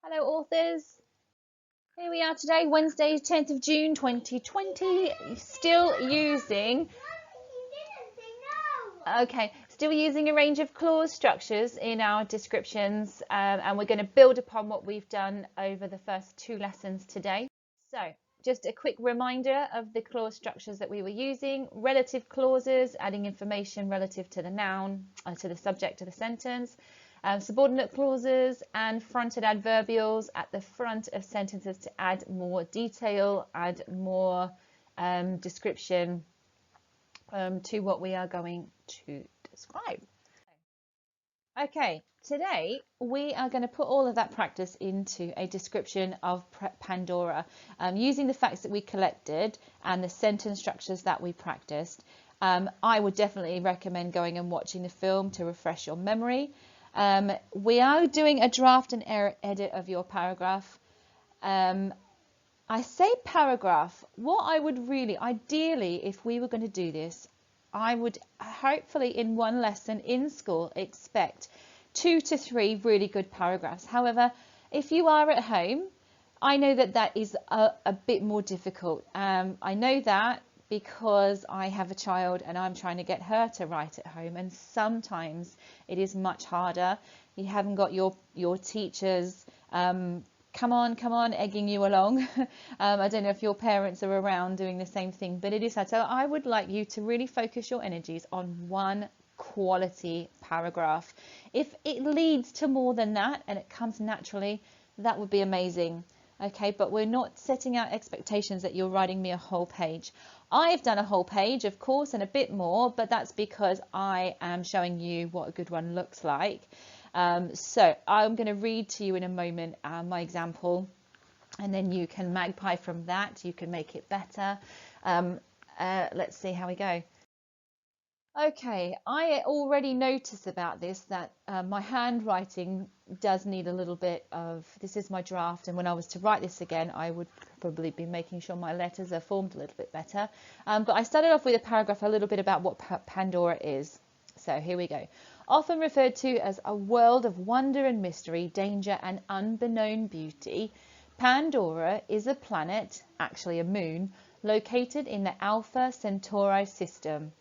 Hello authors, here we are today, Wednesday 10th of June 2020, still using a range of clause structures in our descriptions, and we're going to build upon what we've done over the first two lessons today. So just a quick reminder of the clause structures that we were using: relative clauses, adding information relative to the noun, to the subject of the sentence. Subordinate clauses and fronted adverbials at the front of sentences to add more detail, add more description to what we are going to describe. Okay, today we are going to put all of that practice into a description of Pandora, using the facts that we collected and the sentence structures that we practiced. I would definitely recommend going and watching the film to refresh your memory. We are doing a draft and edit of your paragraph. I say paragraph. What I would really, ideally, if we were going to do this, I would hopefully in one lesson in school expect 2 to 3 really good paragraphs. However, if you are at home, I know that is a bit more difficult. I know that because I have a child and I'm trying to get her to write at home, and sometimes it is much harder. You haven't got your teachers come on egging you along. I don't know if your parents are around doing the same thing, but it is hard. So I would like you to really focus your energies on one quality paragraph. If it leads to more than that and it comes naturally, that would be amazing. Okay, but we're not setting out expectations that you're writing me a whole page. I've done a whole page, of course, and a bit more, but that's because I am showing you what a good one looks like. So I'm going to read to you in a moment my example, and then you can magpie from that. You can make it better. Let's see how we go. Okay, I already noticed about this that my handwriting does need a little bit of, this is my draft, and when I was to write this again, I would probably be making sure my letters are formed a little bit better. But I started off with a paragraph a little bit about what Pandora is. So here we go. Often referred to as a world of wonder and mystery, danger and unbeknown beauty, Pandora is a planet, actually a moon, located in the Alpha Centauri system,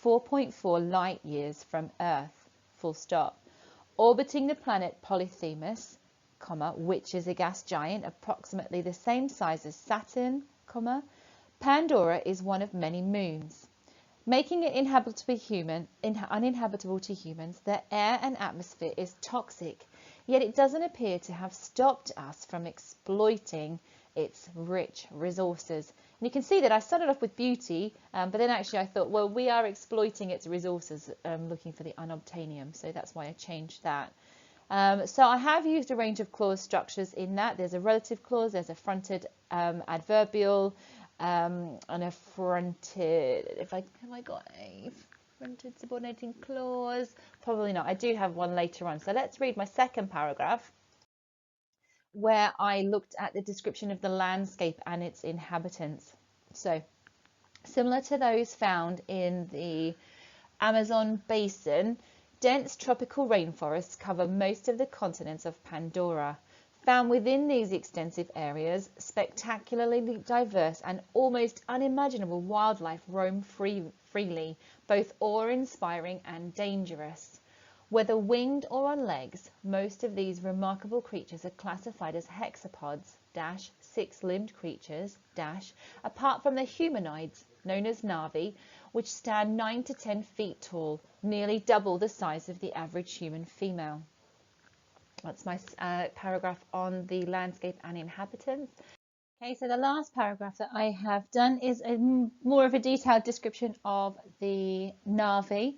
4.4 light years from Earth, full stop. Orbiting the planet Polyphemus, which is a gas giant approximately the same size as Saturn, Pandora is one of many moons. Making it uninhabitable to humans, the air and atmosphere is toxic, yet it doesn't appear to have stopped us from exploiting its rich resources. And you can see that I started off with beauty, but then actually I thought, well, we are exploiting its resources, looking for the unobtainium, so that's why I changed that. So I have used a range of clause structures in that. There's a relative clause, there's a fronted adverbial, and a fronted, have I got a fronted subordinating clause? Probably not. I do have one later on. So let's read my second paragraph, where I looked at the description of the landscape and its inhabitants. So similar to those found in the Amazon basin, dense tropical rainforests cover most of the continents of Pandora. Found within these extensive areas, spectacularly diverse and almost unimaginable wildlife roam freely, both awe-inspiring and dangerous. Whether winged or on legs, most of these remarkable creatures are classified as hexapods, six-limbed creatures, apart from the humanoids, known as Navi, which stand 9 to 10 feet tall, nearly double the size of the average human female. That's my paragraph on the landscape and inhabitants. Okay, so the last paragraph that I have done is more of a detailed description of the Navi.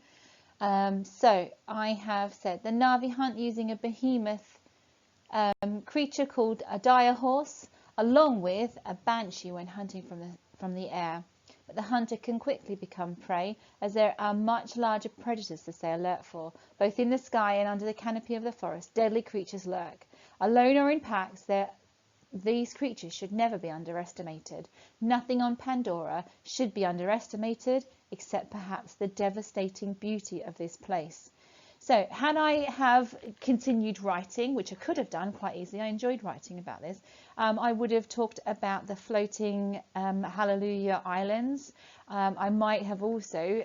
So I have said the Navi hunt using a behemoth creature called a dire horse, along with a banshee when hunting from the air. But the hunter can quickly become prey, as there are much larger predators to stay alert for. Both in the sky and under the canopy of the forest, deadly creatures lurk. Alone or in packs, these creatures should never be underestimated. Nothing on Pandora should be underestimated, except perhaps the devastating beauty of this place. So had I have continued writing, which I could have done quite easily, I enjoyed writing about this, I would have talked about the floating Hallelujah Islands. I might have also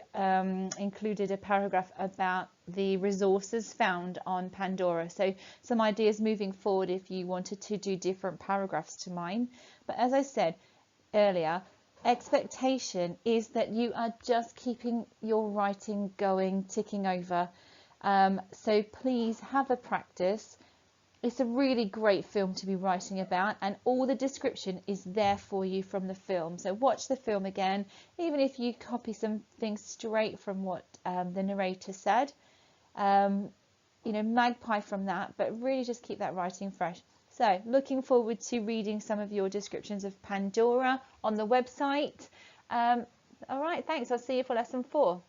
included a paragraph about the resources found on Pandora. So some ideas moving forward if you wanted to do different paragraphs to mine. But as I said earlier, expectation is that you are just keeping your writing going, ticking over. So please have a practice. It's a really great film to be writing about, and all the description is there for you from the film. So watch the film again, even if you copy some things straight from what the narrator said. You know, magpie from that, but really just keep that writing fresh. So looking forward to reading some of your descriptions of Pandora on the website. All right, thanks. I'll see you for lesson 4.